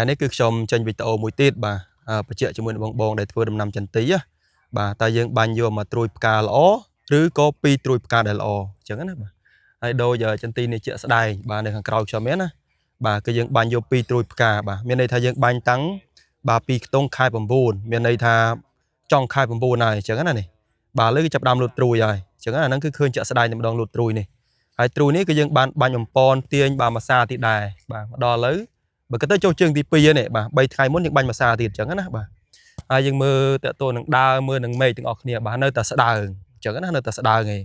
នេះគឺខ្ញុំចេញវីដេអូមួយទៀតបាទបញ្ជាក់ជាមួយនឹងបងដែលធ្វើដំណាំចន្ទីបាទតើយើងបាញ់យកមកត្រួយផ្កាល្អឬក៏ពីរត្រួយផ្កាដែលល្អអញ្ចឹងណាបាទហើយដូចចន្ទីនេះជាក់ស្ដែងបាទនៅខាងក្រោយខ្ញុំមានណាបាទគឺយើងបាញ់យកពីរត្រួយផ្កាបាទមានន័យថាយើងបាញ់តាំងបាទពីខ្ទង់ខែ9មានន័យថាចុងខែ9ហើយអញ្ចឹងណានេះបាទលើគឺចាប់ដើមលូតត្រួយហើយអញ្ចឹងអាហ្នឹងគឺឃើញជាក់ស្ដែងតែម្ដងលូតត្រួយនេះហើយត្រួយនេះគឺយើងបានបាញ់បំពន់ទាញបាទមួយសាទៀតដែរបាទមកដល់ឥឡូវបើគិតទៅចូលជើងទី2នេះបាទ3ថ្ងៃមុនយើងបាញ់មួយសាទៀតអញ្ចឹងណាបាទហើយយើងមើលតើតើនឹងដើរមើលនឹងមេឃទាំងអស់គ្នាបាទនៅតែស្ដើងអញ្ចឹងណានៅតែស្ដើងឯង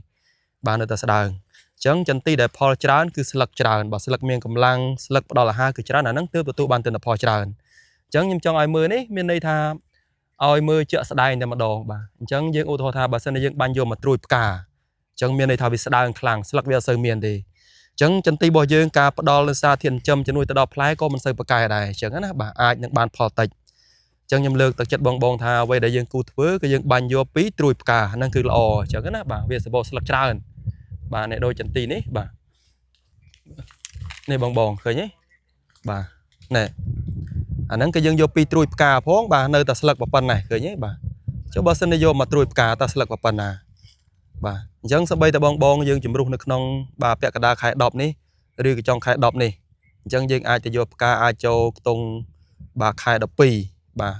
បាទនៅតែស្ដើងអញ្ចឹងចន្ទីដែលផលច្រើនគឺស្លឹកច្រើនបាទស្លឹកមានកម្លាំងស្លឹកផ្ដល់អាហារគឺច្រើនអាហ្នឹងទើបទទួលបានទិន្នផលច្រើនអញ្ចឹងខ្ញុំចង់ឲ្យមើលនេះមានន័យថាឲ្យមើលជាក់ស្ដែងតែម្ដងបាទអញ្ចឹងយើងឧទាហរណ៍ថាបើសិនជាយើងបាញ់យកមកត្រួយផ្កាអញ្ចឹងមានន័យថាវាស្ដើងខ្លាំងស្លឹកវាអត់សូវមានទេអញ្ចឹងចន្ទីរបស់យើងការផ្ដល់សារធាតុចិញ្ចឹមជំនួយទៅដល់ផ្លែក៏មិនសូវប្រកែដែរអញ្ចឹងណាបាទអាចនឹងបានផលតិចអញ្ចឹងខ្ញុំលើកទឹកចិត្តបងថាអ្វីដែលយើងគូធ្វើគឺយើងបាញ់យកពីត្រួយផ្កាហ្នឹងគឺល្អអញ្ចឹងណាបាទវាសម្បូរស្លឹកច្រើនបាទនេះដូចចន្ទីនេះបាទនេះបងឃើញទេបាទណែអាហ្នឹងគឺយើងយកពីត្រួយផ្កាផងបាទនៅតែស្លឹកប៉ុណ្ណេះឃើញទេបាទចុះបើសិនជាយកមកត្រួយផ្កាតើស្លឹកប៉ុណ្ណាបាទអញ្ចឹងសម្បីតែបងយើងជំរុះនៅក្នុងបាទពាក់កណ្ដាលខែ10នេះឬក៏ចុងខែ10នេះអញ្ចឹងយើងអាចទៅយកផ្កាអាចចូលខ្ទង់បាទខែ12បាទ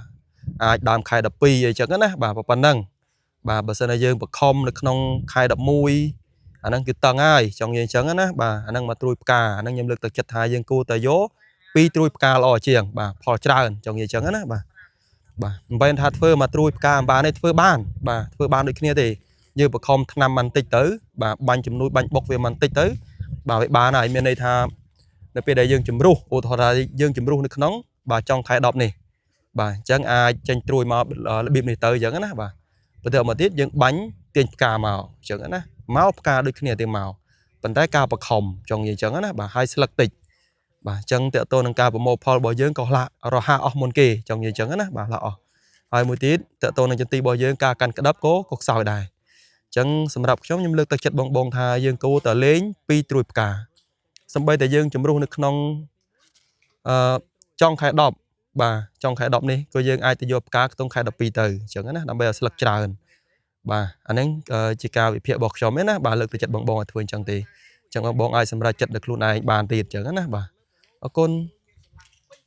អាចដើមខែ12អីចឹងណាបាទប៉ុណ្ណឹងបាទបើសិនជាយើងបខំនៅក្នុងខែ11អាហ្នឹងគឺតឹងហើយចង់និយាយអញ្ចឹងណាបាទអាហ្នឹងមកត្រួយផ្កាអាហ្នឹងខ្ញុំលើកទឹកចិត្តថាយើងគួរតែយកពីត្រួយផ្កាល្អជាងបាទផលច្រើនចង់និយាយអញ្ចឹងណាបាទមិនមែនថាធ្វើមកត្រួយផ្កាអំបាននេះធ្វើបានបាទធ្វើបានដូចគ្នាទេយើងបខំថ្នាំបន្តិចទៅបាទបាញ់ជំនួយបាញ់បុកវាបន្តិចទៅបាទវាបានហើយមានន័យថានៅពេលដែលយើងជំរុះឧទាហរណ៍ថាយើងជំរុះនៅក្នុងបាទចុងខែ10នេះបាទអញ្ចឹងអាចចេញត្រួយមករបៀបនេះទៅអញ្ចឹងណាបាទបន្តមកទៀតយើងបាញ់ទាញផ្កាមកអញ្ចឹងណាមកផ្កាដូចគ្នាទេមកប៉ុន្តែការបខំចង់និយាយអញ្ចឹងណាបាទហើយស្លឹកតិចបាទអញ្ចឹងតើតើនឹងការប្រមូលផលរបស់យើងក៏រហ័សអស់មុនគេចង់និយាយអញ្ចឹងណាបាទអស់ហើយមួយទៀតតើតើនឹងចន្ទីរបស់យើងការកាន់ក្តាប់ក៏ខ្សោយដែរអញ្ចឹងសម្រាប់ខ្ញុំលើកទឹកចិត្តបងថាយើងគួរតែលេងពីត្រួយផ្កាសម្បីតែយើងជំរុះនៅក្នុងចុងខែ10បាទចុងខែ10នេះក៏យើងអាចទៅយកផ្កាខ្ទង់ខែ12ទៅអញ្ចឹងណាដើម្បីឲ្យស្លឹកច្រើនបាទអាហ្នឹងជាការវិភាគរបស់ខ្ញុំទេណាបាទលើកទឹកចិត្តបងឲ្យធ្វើអញ្ចឹងទេអញ្ចឹងបងអាចសម្រេចចិត្តដោយខ្លួនឯងបានទៀតអញ្ចឹងណាបាទអរគុណ